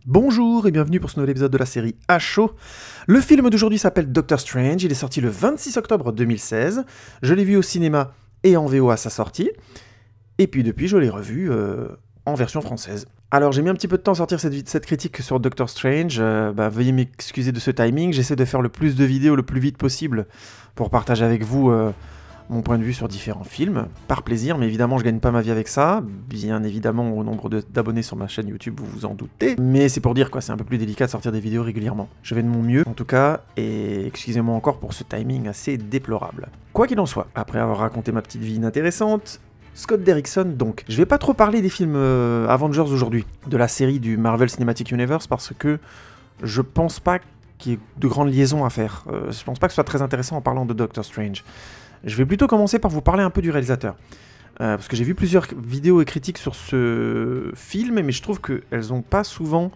Bonjour et bienvenue pour ce nouvel épisode de la série à chaud. Le film d'aujourd'hui s'appelle Doctor Strange, il est sorti le 26 octobre 2016. Je l'ai vu au cinéma et en VO à sa sortie. Et puis depuis, je l'ai revu en version française. Alors j'ai mis un petit peu de temps à sortir cette critique sur Doctor Strange. Veuillez m'excuser de ce timing, j'essaie de faire le plus de vidéos le plus vite possible pour partager avec vous mon point de vue sur différents films, par plaisir, mais évidemment je gagne pas ma vie avec ça, bien évidemment au nombre d'abonnés sur ma chaîne YouTube, vous vous en doutez, mais c'est pour dire quoi, c'est un peu plus délicat de sortir des vidéos régulièrement. Je vais de mon mieux, en tout cas, et excusez-moi encore pour ce timing assez déplorable. Quoi qu'il en soit, après avoir raconté ma petite vie inintéressante, Scott Derrickson donc. Je vais pas trop parler des films Avengers aujourd'hui, de la série du Marvel Cinematic Universe, parce que je pense pas qu'il y ait de grandes liaisons à faire. Je pense pas que ce soit très intéressant en parlant de Doctor Strange. Je vais plutôt commencer par vous parler un peu du réalisateur. Parce que j'ai vu plusieurs vidéos et critiques sur ce film, mais je trouve qu'elles sont pas souvent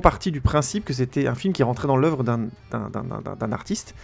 parties du principe que c'était un film qui rentrait dans l'œuvre d'un artiste.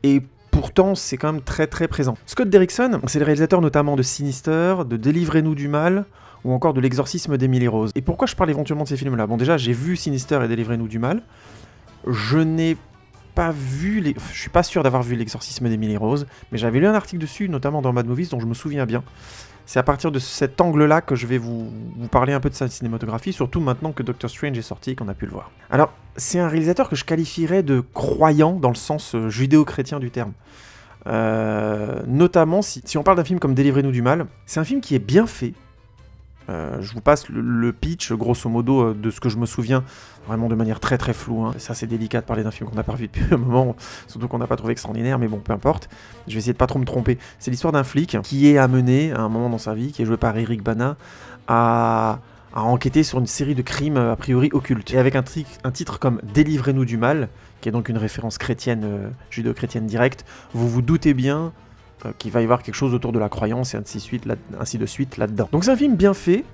Et pourtant, c'est quand même très très présent. Scott Derrickson, c'est le réalisateur notamment de Sinister, de Délivrez-nous du mal, ou encore de L'exorcisme d'Emily Rose. Et pourquoi je parle éventuellement de ces films-là? Bon, déjà, j'ai vu Sinister et Délivrez-nous du mal. Je n'ai pas vu je suis pas sûr d'avoir vu L'exorcisme d'Emily Rose, mais j'avais lu un article dessus, notamment dans Mad Movies, dont je me souviens bien. C'est à partir de cet angle-là que je vais vous parler un peu de sa cinématographie, surtout maintenant que Doctor Strange est sorti et qu'on a pu le voir. Alors, c'est un réalisateur que je qualifierais de croyant dans le sens judéo-chrétien du terme. Notamment, si on parle d'un film comme Délivrez-nous du mal, c'est un film qui est bien fait. Je vous passe le pitch, grosso modo, de ce que je me souviens, vraiment de manière très très floue. Hein. Ça, c'est délicat de parler d'un film qu'on n'a pas revu depuis un moment, surtout qu'on n'a pas trouvé extraordinaire, mais bon, peu importe. Je vais essayer de pas trop me tromper. C'est l'histoire d'un flic qui est amené, à un moment dans sa vie, qui est joué par Eric Bana, à enquêter sur une série de crimes a priori occultes. Et avec un titre comme Délivrez-nous du mal, qui est donc une référence chrétienne, judéo-chrétienne directe, vous vous doutez bien qu'il va y avoir quelque chose autour de la croyance et ainsi de suite là-dedans. Donc c'est un film bien fait,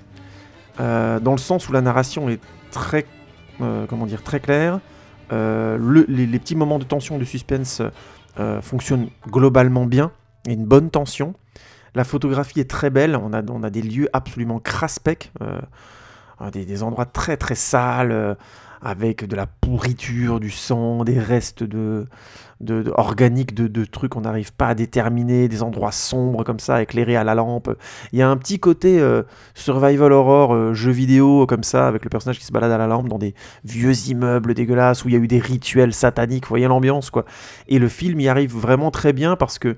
dans le sens où la narration est très, très claire, les petits moments de tension, de suspense fonctionnent globalement bien, il y a une bonne tension, la photographie est très belle, on a des lieux absolument craspec, des endroits très très sales, avec de la pourriture, du sang, des restes organiques de trucs qu'on n'arrive pas à déterminer, des endroits sombres comme ça, éclairés à la lampe. Il y a un petit côté survival horror, jeu vidéo comme ça, avec le personnage qui se balade à la lampe dans des vieux immeubles dégueulasses où il y a eu des rituels sataniques, vous voyez l'ambiance quoi. Et le film y arrive vraiment très bien parce que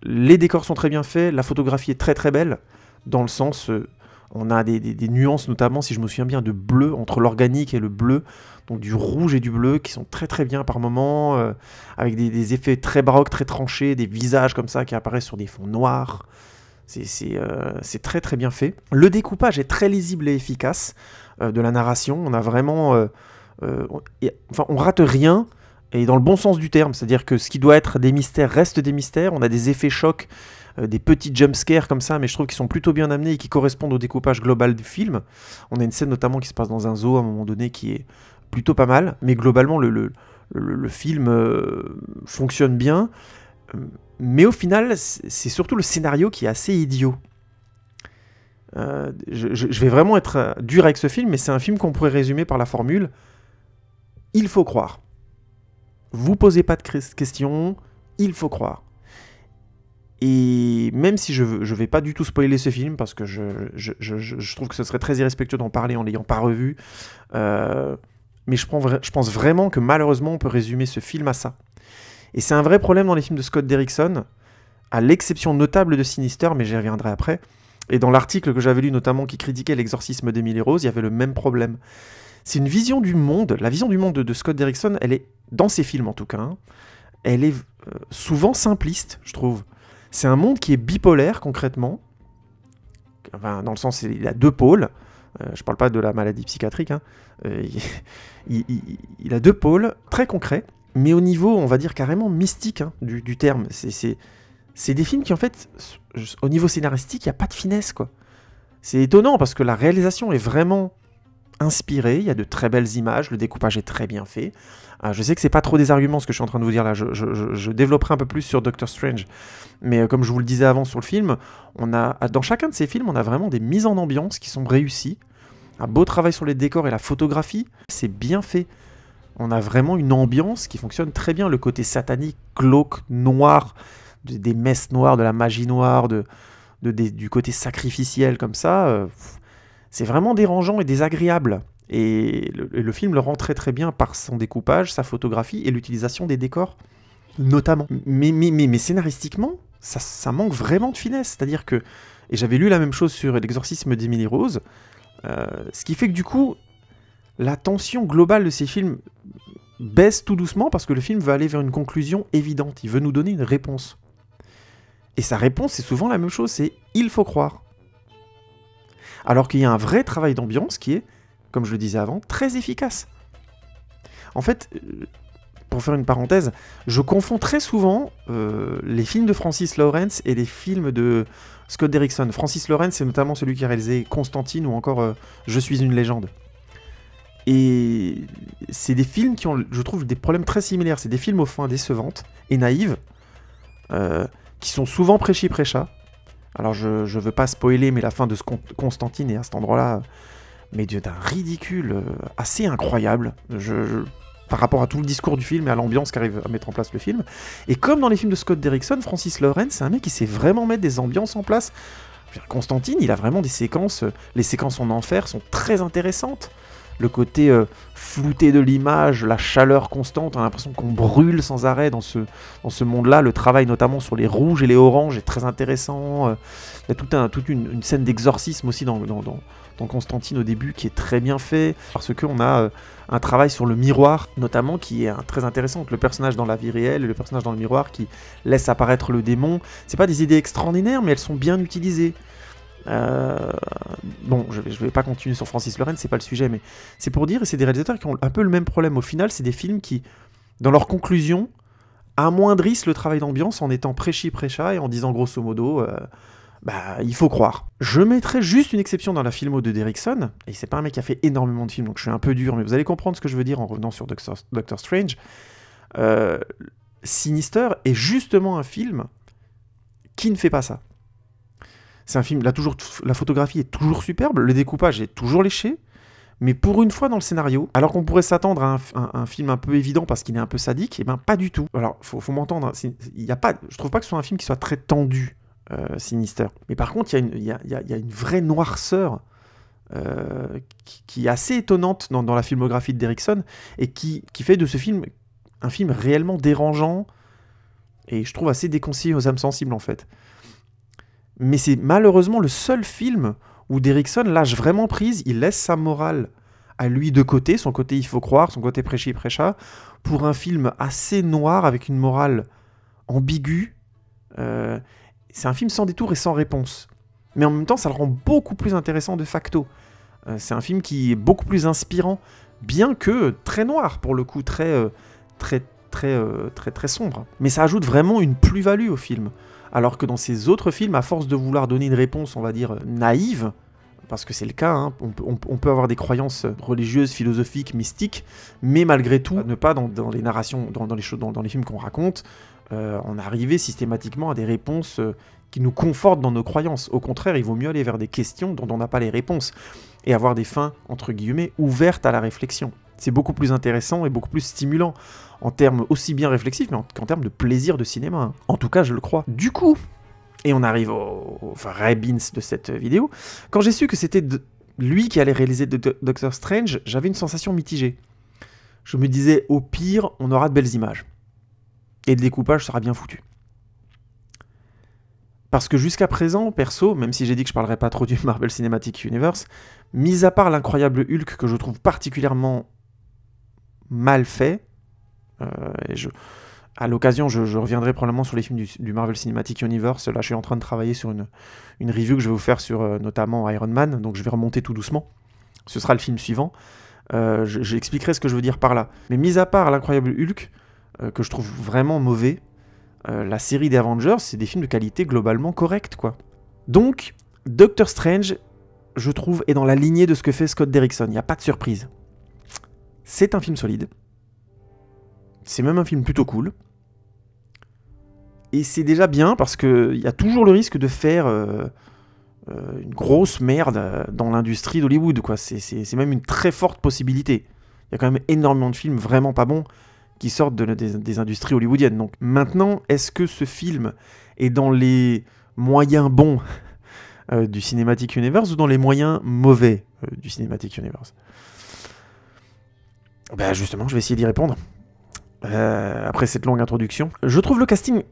les décors sont très bien faits, la photographie est très très belle, dans le sens... on a des nuances, notamment, si je me souviens bien, de bleu, entre l'organique et le bleu, donc du rouge et du bleu, qui sont très très bien par moments, avec des effets très baroques, très tranchés, des visages comme ça qui apparaissent sur des fonds noirs. C'est très très bien fait. Le découpage est très lisible et efficace de la narration. On a vraiment... on rate rien, et dans le bon sens du terme, c'est-à-dire que ce qui doit être des mystères reste des mystères. On a des effets chocs, des petits jumpscares comme ça, mais je trouve qu'ils sont plutôt bien amenés et qui correspondent au découpage global du film. On a une scène notamment qui se passe dans un zoo à un moment donné qui est plutôt pas mal, mais globalement le film fonctionne bien. Mais au final, c'est surtout le scénario qui est assez idiot. Je vais vraiment être dur avec ce film, mais c'est un film qu'on pourrait résumer par la formule « il faut croire ». Vous posez pas de questions, il faut croire. Et même si je vais pas du tout spoiler ce film, parce que je trouve que ce serait très irrespectueux d'en parler en l'ayant pas revu, mais je pense vraiment que malheureusement on peut résumer ce film à ça. Et c'est un vrai problème dans les films de Scott Derrickson, à l'exception notable de Sinister, mais j'y reviendrai après. Et dans l'article que j'avais lu notamment qui critiquait L'exorcisme d'Emily Rose, il y avait le même problème. C'est une vision du monde, la vision du monde de Scott Derrickson, elle est, dans ses films en tout cas, hein, elle est souvent simpliste, je trouve. C'est un monde qui est bipolaire, concrètement. Enfin, dans le sens, il a deux pôles. Je parle pas de la maladie psychiatrique. Hein. Il a deux pôles très concrets, mais au niveau, on va dire, carrément mystique hein, du terme. C'est des films qui, en fait, au niveau scénaristique, il n'y a pas de finesse, quoi. C'est étonnant, parce que la réalisation est vraiment inspirée. Il y a de très belles images, le découpage est très bien fait. Je sais que c'est pas trop des arguments ce que je suis en train de vous dire là, je développerai un peu plus sur Doctor Strange, mais comme je vous le disais avant sur le film, dans chacun de ces films, on a vraiment des mises en ambiance qui sont réussies, Un beau travail sur les décors et la photographie, c'est bien fait. On a vraiment une ambiance qui fonctionne très bien. Le côté satanique, glauque, noir, des messes noires, de la magie noire, du côté sacrificiel comme ça, c'est vraiment dérangeant et désagréable. Et le film le rend très très bien par son découpage, sa photographie et l'utilisation des décors, notamment. Mais scénaristiquement, ça manque vraiment de finesse. C'est-à-dire que, et j'avais lu la même chose sur l'exorcisme d'Emily Rose, ce qui fait que du coup, la tension globale de ces films baisse tout doucement parce que le film veut aller vers une conclusion évidente. Il veut nous donner une réponse. Et sa réponse, c'est souvent la même chose, c'est « il faut croire ». Alors qu'il y a un vrai travail d'ambiance qui est, comme je le disais avant, très efficace. En fait, pour faire une parenthèse, je confonds très souvent les films de Francis Lawrence et les films de Scott Derrickson. Francis Lawrence, c'est notamment celui qui a réalisé Constantine ou encore Je suis une légende. Et c'est des films qui ont, je trouve, des problèmes très similaires. C'est des films aux fins décevantes et naïves, qui sont souvent prêchi-prêcha. Alors je veux pas spoiler, mais la fin de Constantine est à cet endroit-là, mais d'un ridicule assez incroyable, par rapport à tout le discours du film et à l'ambiance qu'arrive à mettre en place le film. Et comme dans les films de Scott Derrickson, Francis Lawrence, c'est un mec qui sait vraiment mettre des ambiances en place. Constantine, il a vraiment des séquences, les séquences en enfer sont très intéressantes. Le côté flouté de l'image, la chaleur constante, on a l'impression qu'on brûle sans arrêt dans ce monde-là. Le travail notamment sur les rouges et les oranges est très intéressant. Il y a toute une scène d'exorcisme aussi dans Constantine au début qui est très bien fait, parce qu'on a un travail sur le miroir notamment qui est très intéressant. Le personnage dans la vie réelle et le personnage dans le miroir qui laisse apparaître le démon. C'est pas des idées extraordinaires, mais elles sont bien utilisées. Bon, je vais pas continuer sur Francis Lawrence, c'est pas le sujet, mais c'est pour dire, et c'est des réalisateurs qui ont un peu le même problème. Au final, c'est des films qui, dans leur conclusion, amoindrissent le travail d'ambiance en étant prêchi-prêcha et en disant grosso modo, il faut croire. Je mettrai juste une exception dans la filmo de Derrickson, et c'est pas un mec qui a fait énormément de films, donc je suis un peu dur, mais vous allez comprendre ce que je veux dire en revenant sur Doctor Strange. Sinister est justement un film qui ne fait pas ça. C'est un film, la photographie est toujours superbe, le découpage est toujours léché, mais pour une fois dans le scénario, alors qu'on pourrait s'attendre à un film un peu évident parce qu'il est un peu sadique, et ben pas du tout. Alors, faut m'entendre, je trouve pas que ce soit un film qui soit très tendu, Sinister. Mais par contre, il y a une vraie noirceur qui est assez étonnante dans la filmographie de Derrickson, et qui fait de ce film un film réellement dérangeant, et je trouve assez déconseillé aux âmes sensibles en fait. Mais c'est malheureusement le seul film où Derrickson lâche vraiment prise, il laisse sa morale à lui de côté, son côté il faut croire, son côté prêchi-prêcha, pour un film assez noir avec une morale ambiguë. C'est un film sans détour et sans réponse. Mais en même temps, ça le rend beaucoup plus intéressant de facto. C'est un film qui est beaucoup plus inspirant, bien que très noir pour le coup, très sombre. Mais ça ajoute vraiment une plus-value au film. Alors que dans ces autres films, à force de vouloir donner une réponse, on va dire, naïve, parce que c'est le cas, hein, on peut avoir des croyances religieuses, philosophiques, mystiques, mais malgré tout, ne pas dans les narrations, dans les films qu'on raconte, en arriver systématiquement à des réponses qui nous confortent dans nos croyances. Au contraire, il vaut mieux aller vers des questions dont on n'a pas les réponses, et avoir des fins, entre guillemets, ouvertes à la réflexion. C'est beaucoup plus intéressant et beaucoup plus stimulant, en termes aussi bien réflexifs, mais qu'en termes de plaisir de cinéma. En tout cas, je le crois. Du coup, et on arrive au vrai beans de cette vidéo, quand j'ai su que c'était lui qui allait réaliser Doctor Strange, j'avais une sensation mitigée. Je me disais, au pire, on aura de belles images. Et le découpage sera bien foutu. Parce que jusqu'à présent, perso, même si j'ai dit que je parlerai pas trop du Marvel Cinematic Universe, mis à part l'incroyable Hulk que je trouve particulièrement mal fait, à l'occasion, je reviendrai probablement sur les films du Marvel Cinematic Universe. Là, je suis en train de travailler sur une review que je vais vous faire sur notamment Iron Man, donc je vais remonter tout doucement. Ce sera le film suivant. J'expliquerai ce que je veux dire par là. Mais mis à part l'incroyable Hulk, que je trouve vraiment mauvais, la série des Avengers, c'est des films de qualité globalement correcte, quoi. Donc, Doctor Strange, je trouve, est dans la lignée de ce que fait Scott Derrickson. Il n'y a pas de surprise. C'est un film solide. C'est même un film plutôt cool. Et c'est déjà bien parce qu'il y a toujours le risque de faire une grosse merde dans l'industrie d'Hollywood, quoi. C'est même une très forte possibilité. Il y a quand même énormément de films vraiment pas bons qui sortent des industries hollywoodiennes. Donc maintenant, est-ce que ce film est dans les moyens bons du Cinematic Universe ou dans les moyens mauvais du Cinematic Universe? Ben justement, je vais essayer d'y répondre. Après cette longue introduction. Je trouve le casting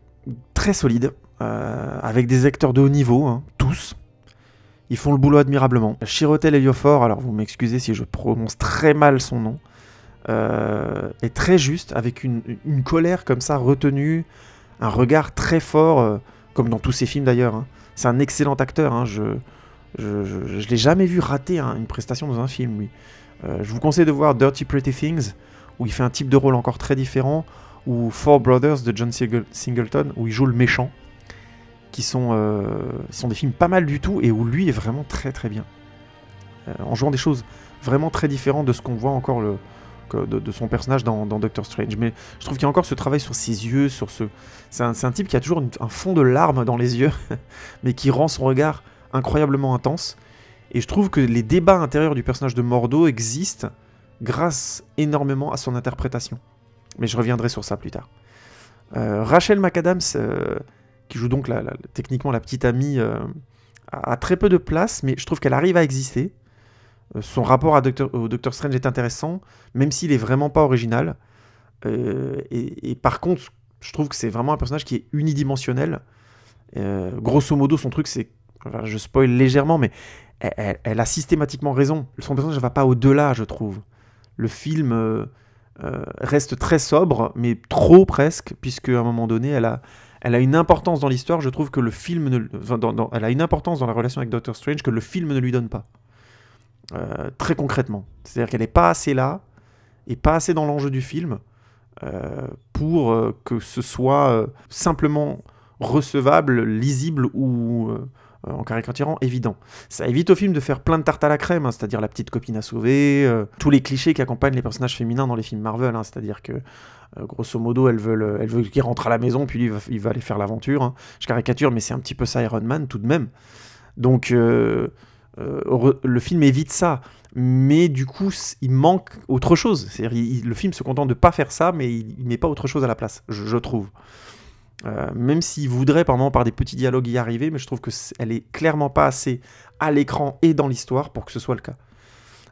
très solide, avec des acteurs de haut niveau, hein, tous. Ils font le boulot admirablement. Chirotel Ejiofor, alors vous m'excusez si je prononce très mal son nom, est très juste, avec une colère comme ça retenue, un regard très fort, comme dans tous ses films d'ailleurs. Hein. C'est un excellent acteur, hein. Je l'ai jamais vu rater une prestation dans un film, lui. Je vous conseille de voir Dirty Pretty Things, où il fait un type de rôle encore très différent, ou Four Brothers de John Singleton, où il joue le méchant, qui sont des films pas mal du tout, et où lui est vraiment très très bien. En jouant des choses vraiment très différentes de ce qu'on voit encore de son personnage dans Doctor Strange. Mais je trouve qu'il y a encore ce travail sur ses yeux, c'est un type qui a toujours un fond de larmes dans les yeux, mais qui rend son regard incroyablement intense. Et je trouve que les débats intérieurs du personnage de Mordo existent grâce énormément à son interprétation. Mais je reviendrai sur ça plus tard. Rachel McAdams, qui joue donc techniquement la petite amie, a très peu de place, mais je trouve qu'elle arrive à exister. Son rapport au Doctor Strange est intéressant, même s'il est vraiment pas original. Et par contre, je trouve que c'est vraiment un personnage qui est unidimensionnel. Grosso modo, son truc, c'est... Enfin, je spoil légèrement, mais elle a systématiquement raison. Son personnage ne va pas au-delà, je trouve. Le film reste très sobre, mais trop presque, puisque à un moment donné, elle a une importance dans l'histoire. Je trouve que le film... elle a une importance dans la relation avec Doctor Strange que le film ne lui donne pas. Très concrètement. C'est-à-dire qu'elle n'est pas assez là, et pas assez dans l'enjeu du film, pour que ce soit simplement recevable, lisible ou... en caricaturant, évident. Ça évite au film de faire plein de tartes à la crème, hein, c'est-à-dire la petite copine à sauver, tous les clichés qui accompagnent les personnages féminins dans les films Marvel, hein, c'est-à-dire que, grosso modo, elle veut qu'il rentre à la maison, puis lui, il va aller faire l'aventure. Hein. Je caricature, mais c'est un petit peu ça Iron Man, tout de même. Donc, le film évite ça, mais du coup, il manque autre chose. C'est-à-dire, le film se contente de pas faire ça, mais il met pas autre chose à la place, je trouve. Même s'il voudrait par des petits dialogues y arriver, mais je trouve qu'elle est clairement pas assez à l'écran et dans l'histoire pour que ce soit le cas.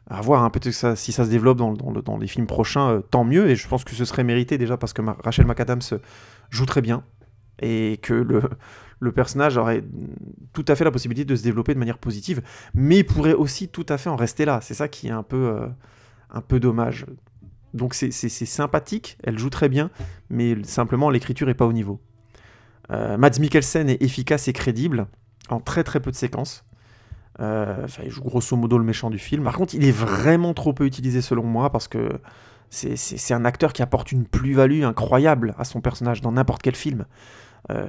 À voir, hein, peut-être que si ça se développe dans les films prochains, tant mieux, et je pense que ce serait mérité déjà parce que Rachel McAdams joue très bien, et que le personnage aurait tout à fait la possibilité de se développer de manière positive, mais il pourrait aussi tout à fait en rester là. C'est ça qui est un peu dommage. Donc c'est sympathique, elle joue très bien, mais simplement l'écriture n'est pas au niveau. Mads Mikkelsen est efficace et crédible en très très peu de séquences. Il joue grosso modo le méchant du film. Par contre, il est vraiment trop peu utilisé selon moi, parce que c'est un acteur qui apporte une plus-value incroyable à son personnage dans n'importe quel film.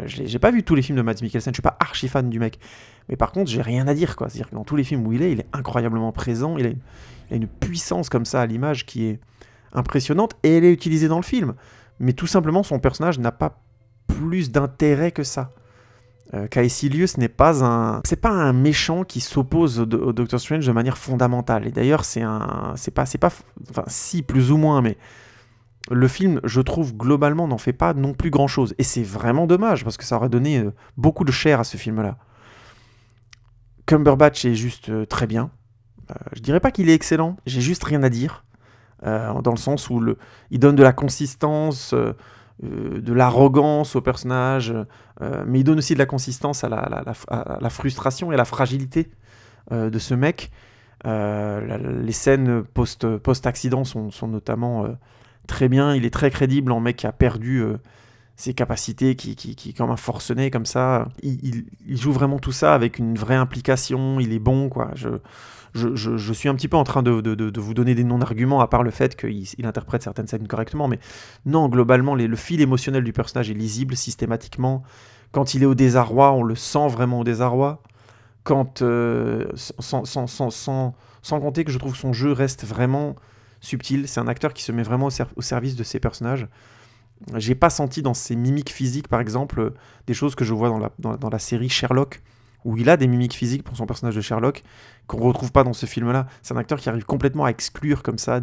J'ai pas vu tous les films de Mads Mikkelsen, je suis pas archi fan du mec, mais par contre j'ai rien à dire, quoi. C'est-à-dire que dans tous les films où il est incroyablement présent, il a une puissance comme ça à l'image qui est impressionnante, et elle est utilisée dans le film. Mais tout simplement, son personnage n'a pas plus d'intérêt que ça. Caecilius n'est pas un méchant qui s'oppose au Doctor Strange de manière fondamentale. Et d'ailleurs, si, plus ou moins, mais le film, je trouve, globalement, n'en fait pas non plus grand-chose. Et c'est vraiment dommage, parce que ça aurait donné beaucoup de chair à ce film-là. Cumberbatch est juste très bien. Je dirais pas qu'il est excellent, j'ai juste rien à dire. Dans le sens où il donne de la consistance, de l'arrogance au personnage, mais il donne aussi de la consistance à la frustration et à la fragilité de ce mec. Les scènes post-accident sont notamment très bien. Il est très crédible en mec qui a perdu ses capacités, qui comme un forcené comme ça. Il joue vraiment tout ça avec une vraie implication, il est bon, quoi. Je suis un petit peu en train de vous donner des non-arguments, à part le fait qu'il interprète certaines scènes correctement, mais non, globalement, le fil émotionnel du personnage est lisible systématiquement. Quand il est au désarroi, on le sent vraiment au désarroi. Sans compter que je trouve que son jeu reste vraiment subtil. C'est un acteur qui se met vraiment au service de ses personnages. J'ai pas senti dans ses mimiques physiques, par exemple, des choses que je vois dans la série Sherlock, où il a des mimiques physiques pour son personnage de Sherlock, qu'on retrouve pas dans ce film-là. C'est un acteur qui arrive complètement à exclure comme ça,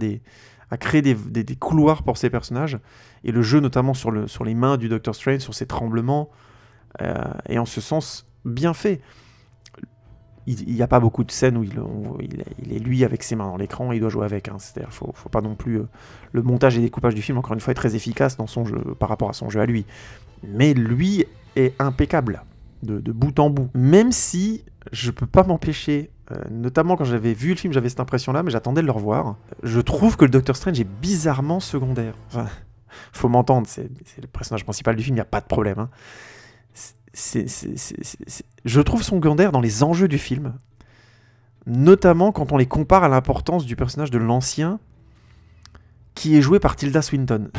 à créer des couloirs pour ses personnages, et le jeu notamment sur les mains du Doctor Strange, sur ses tremblements, est en ce sens bien fait. Il n'y a pas beaucoup de scènes où il est lui avec ses mains dans l'écran et il doit jouer avec. Hein. C'est-à-dire faut pas non plus... le montage et découpage du film, encore une fois, est très efficace dans son jeu, par rapport à son jeu à lui. Mais lui est impeccable, de bout en bout. Même si je peux pas m'empêcher, notamment quand j'avais vu le film, j'avais cette impression-là, mais j'attendais de le revoir. Je trouve que le Doctor Strange est bizarrement secondaire. Enfin, faut m'entendre, c'est le personnage principal du film, il n'y a pas de problème. Hein. Je trouve secondaire dans les enjeux du film, notamment quand on les compare à l'importance du personnage de l'ancien qui est joué par Tilda Swinton.